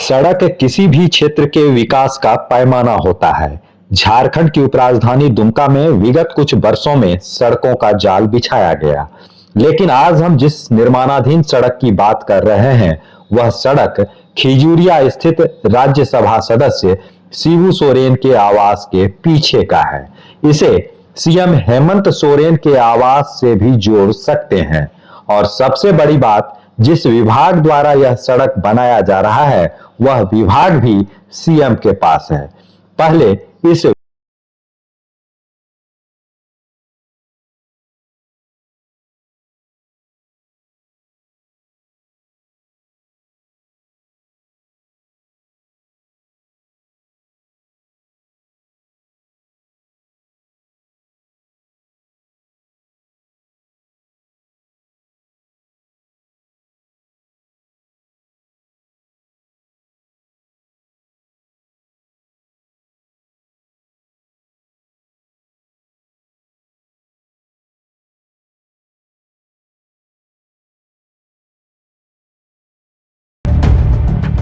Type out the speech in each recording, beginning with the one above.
सड़क किसी भी क्षेत्र के विकास का पैमाना होता है। झारखंड की उपराजधानी दुमका में विगत कुछ वर्षों में सड़कों का जाल बिछाया गया, लेकिन आज हम जिस निर्माणाधीन सड़क की बात कर रहे हैं वह सड़क खिजूरिया स्थित राज्यसभा सदस्य शिबू सोरेन के आवास के पीछे का है। इसे सीएम हेमंत सोरेन के आवास से भी जोड़ सकते हैं और सबसे बड़ी बात, जिस विभाग द्वारा यह सड़क बनाया जा रहा है वह विभाग भी सीएम के पास है। पहले इस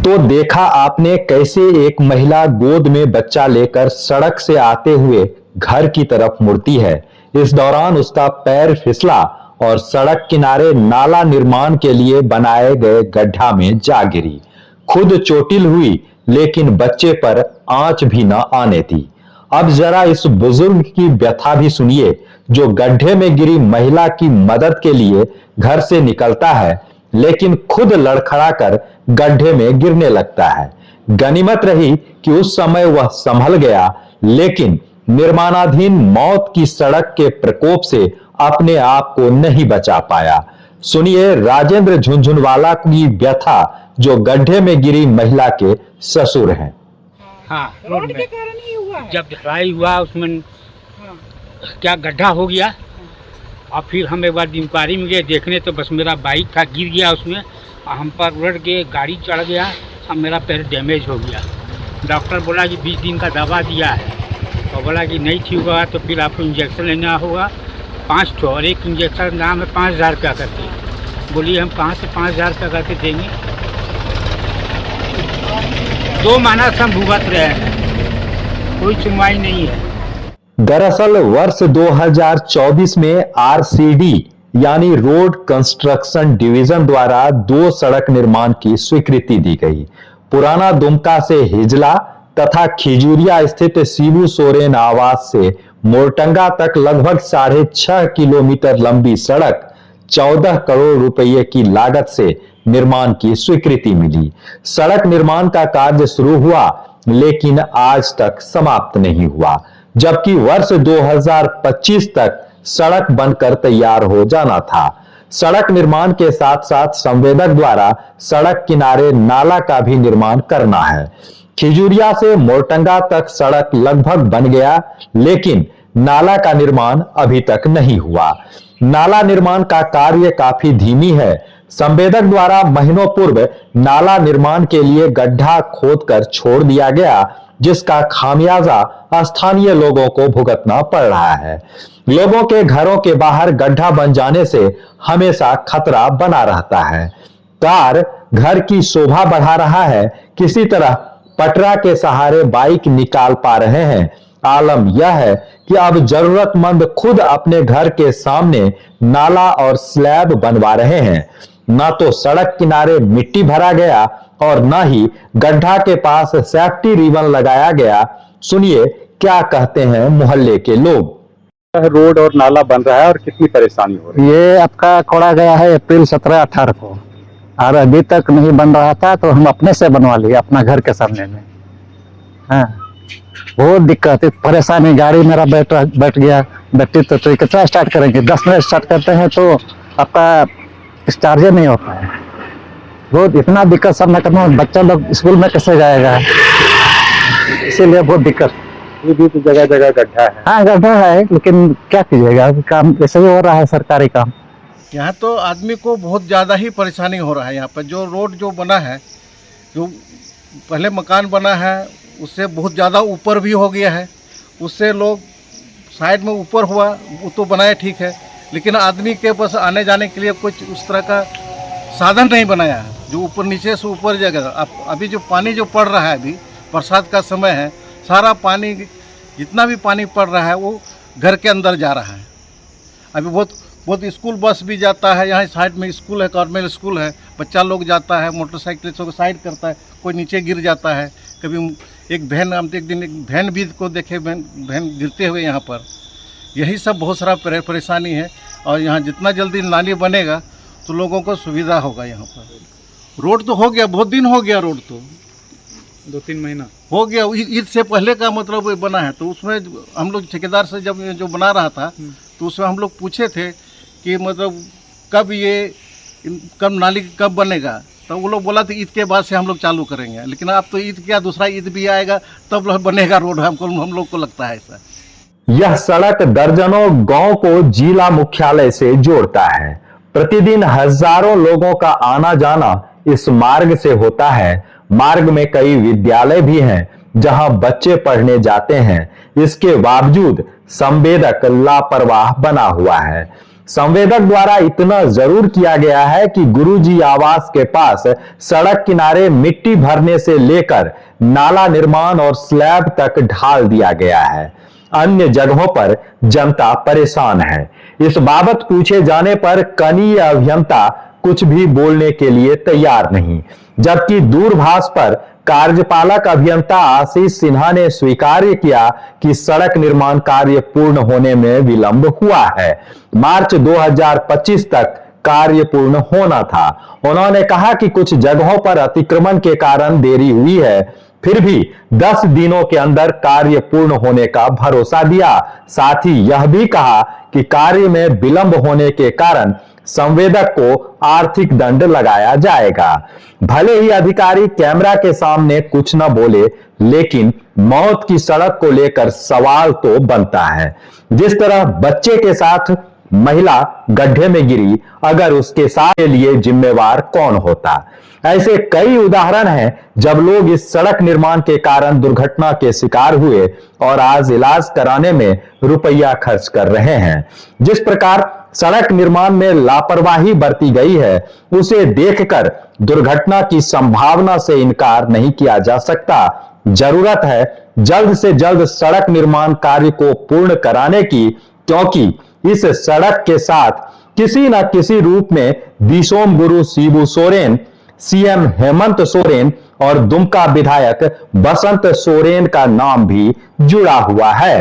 तो देखा आपने कैसे एक महिला गोद में बच्चा लेकर सड़क से आते हुए घर की तरफ मुड़ती है। इस दौरान उसका पैर फिसला और सड़क किनारे नाला निर्माण के लिए बनाए गए गड्ढा में जा गिरी। खुद चोटिल हुई, लेकिन बच्चे पर आंच भी न आने दी। अब जरा इस बुजुर्ग की व्यथा भी सुनिए, जो गड्ढे में गिरी महिला की मदद के लिए घर से निकलता है, लेकिन खुद लड़खड़ाकर गड्ढे में गिरने लगता है। गनीमत रही कि उस समय वह संभल गया, लेकिन निर्माणाधीन मौत की सड़क के प्रकोप से अपने आप को नहीं बचा पाया। सुनिए राजेंद्र झुनझुनवाला की व्यथा, जो गड्ढे में गिरी महिला के ससुर हैं। हाँ, रोड के कारण ही हुआ है। जब ढलाई हुआ उसमें क्या गड्ढा हो गया और फिर हम एक बार इंक्वायरी में गए देखने, तो बस मेरा बाइक था गिर गया उसमें और हम पर उलट के गाड़ी चढ़ गया और मेरा पैर डैमेज हो गया। डॉक्टर बोला कि 20 दिन का दवा दिया है और बोला कि नहीं ठीक होगा तो फिर आपको इंजेक्शन लेना होगा 5 ठो, और एक इंजेक्शन का दाम है 5000 रुपया करके। बोलिए हम कहाँ से 5000 रुपया करके देंगे। 2 महीना से हम भुगत रहे हैं, कोई सुनवाई नहीं है। दरअसल वर्ष 2024 में आरसीडी यानी रोड कंस्ट्रक्शन डिवीजन द्वारा 2 सड़क निर्माण की स्वीकृति दी गई। पुराना दुमका से हिजला तथा खिजूरिया स्थित शिबू सोरेन आवास से मोरटंगा तक लगभग 6.5 किलोमीटर लंबी सड़क 14 करोड़ रुपए की लागत से निर्माण की स्वीकृति मिली। सड़क निर्माण का कार्य शुरू हुआ, लेकिन आज तक समाप्त नहीं हुआ, जबकि वर्ष 2025 तक सड़क बनकर तैयार हो जाना था। सड़क निर्माण के साथ साथ संवेदक द्वारा सड़क किनारे नाला का भी निर्माण करना है। खिजूरिया से मोरटंगा तक सड़क लगभग बन गया, लेकिन नाला का निर्माण अभी तक नहीं हुआ। नाला निर्माण का कार्य काफी धीमी है। संवेदक द्वारा महीनों पूर्व नाला निर्माण के लिए गड्ढा खोदकर छोड़ दिया गया, जिसका खामियाजा स्थानीय लोगों को भुगतना पड़ रहा है। लोगों के घरों के बाहर गड्ढा बन जाने से हमेशा खतरा बना रहता है। कार घर की शोभा बढ़ा रहा है, किसी तरह पटरा के सहारे बाइक निकाल पा रहे हैं। आलम यह है कि अब जरूरतमंद खुद अपने घर के सामने नाला और स्लैब बनवा रहे हैं। ना तो सड़क किनारे मिट्टी भरा गया और न ही गड्ढा के पास सेफ्टी रिबन लगाया गया। सुनिए क्या कहते हैं मोहल्ले के लोग। रोड और नाला बन रहा है और कितनी परेशानी हो रही है? ये आपका खोड़ा गया है अप्रैल 17-18 को, और अभी तक नहीं बन रहा था, तो हम अपने से बनवा लिए अपना घर के सामने में। हाँ, बहुत दिक्कत है, परेशानी। गाड़ी मेरा बैठ गया, बैटरी तो कितना स्टार्ट करेंगे, 10 मिनट स्टार्ट करते हैं तो आपका स्टार्ट नहीं होता है। बहुत इतना दिक्कत सामना करना, बच्चा लोग स्कूल में कैसे जाएगा, इसीलिए बहुत दिक्कत। ये भी तो जगह जगह गड्ढा है। हाँ गड्ढा है, लेकिन क्या कीजिएगा, काम ऐसे ही हो रहा है सरकारी काम। यहाँ तो आदमी को बहुत ज़्यादा ही परेशानी हो रहा है। यहाँ पर जो रोड जो बना है, जो पहले मकान बना है उससे बहुत ज़्यादा ऊपर भी हो गया है। उससे लोग साइड में ऊपर हुआ वो तो बनाए ठीक है, लेकिन आदमी के बस आने जाने के लिए कुछ उस तरह का साधन नहीं बनाया है। जो ऊपर नीचे से ऊपर जगह अभी जो पानी जो पड़ रहा है, अभी बरसात का समय है, सारा पानी जितना भी पानी पड़ रहा है वो घर के अंदर जा रहा है। अभी बहुत स्कूल बस भी जाता है, यहाँ साइड में स्कूल है, गवर्नमेंट स्कूल है, बच्चा लोग जाता है, मोटरसाइकिल से साइड करता है, कोई नीचे गिर जाता है। कभी एक वैन, हम एक दिन एक वैन भी को देखे, वैन गिरते हुए यहाँ पर। यही सब बहुत सारा परेशानी है। और यहाँ जितना जल्दी नाली बनेगा तो लोगों को सुविधा होगा। यहाँ पर रोड तो हो गया, बहुत दिन हो गया, रोड तो 2-3 महीना हो गया। ईद से पहले का मतलब वो बना है। तो उसमें हम लोग ठेकेदार से जब जो बना रहा था तो उसमें हम लोग पूछे थे कि मतलब कब नाली कब बनेगा, तो वो लोग बोला था ईद के बाद से हम लोग चालू करेंगे। लेकिन अब तो ईद क्या, दूसरा ईद भी आएगा तब बनेगा रोड, हम लोग को लगता है ऐसा। यह सड़क दर्जनों गांव को जिला मुख्यालय से जोड़ता है। प्रतिदिन हजारों लोगों का आना जाना इस मार्ग से होता है। मार्ग में कई विद्यालय भी हैं जहां बच्चे पढ़ने जाते हैं। इसके बावजूद संवेदक लापरवाह बना हुआ है। संवेदक द्वारा इतना जरूर किया गया है कि गुरुजी आवास के पास सड़क किनारे मिट्टी भरने से लेकर नाला निर्माण और स्लैब तक ढाल दिया गया है। अन्य जगहों पर जनता परेशान है। इस बाबत पूछे जाने पर कनीय अभियंता कुछ भी बोलने के लिए तैयार नहीं, जबकि दूरभाष पर कार्यपालक अभियंता आशीष सिन्हा ने स्वीकार किया कि सड़क निर्माण कार्य पूर्ण होने में विलंब हुआ है। मार्च 2025 तक कार्य पूर्ण होना था। उन्होंने कहा कि कुछ जगहों पर अतिक्रमण के कारण देरी हुई है, फिर भी 10 दिनों के अंदर कार्य पूर्ण होने का भरोसा दिया। साथ ही यह भी कहा कि कार्य में विलंब होने के कारण संवेदक को आर्थिक दंड लगाया जाएगा। भले ही अधिकारी कैमरा के सामने कुछ न बोले, लेकिन मौत की सड़क को लेकर सवाल तो बनता है। जिस तरह बच्चे के साथ महिला गड्ढे में गिरी, अगर उसके साथ के लिए जिम्मेवार कौन होता? ऐसे कई उदाहरण हैं जब लोग इस सड़क निर्माण के कारण दुर्घटना के शिकार हुए और आज इलाज कराने में रुपया खर्च कर रहे हैं। जिस प्रकार सड़क निर्माण में लापरवाही बरती गई है, उसे देखकर दुर्घटना की संभावना से इनकार नहीं किया जा सकता। जरूरत है जल्द से जल्द सड़क निर्माण कार्य को पूर्ण कराने की, क्योंकि इस सड़क के साथ किसी न किसी रूप में दिसोम गुरु शिबू सोरेन, सीएम हेमंत सोरेन और दुमका विधायक बसंत सोरेन का नाम भी जुड़ा हुआ है।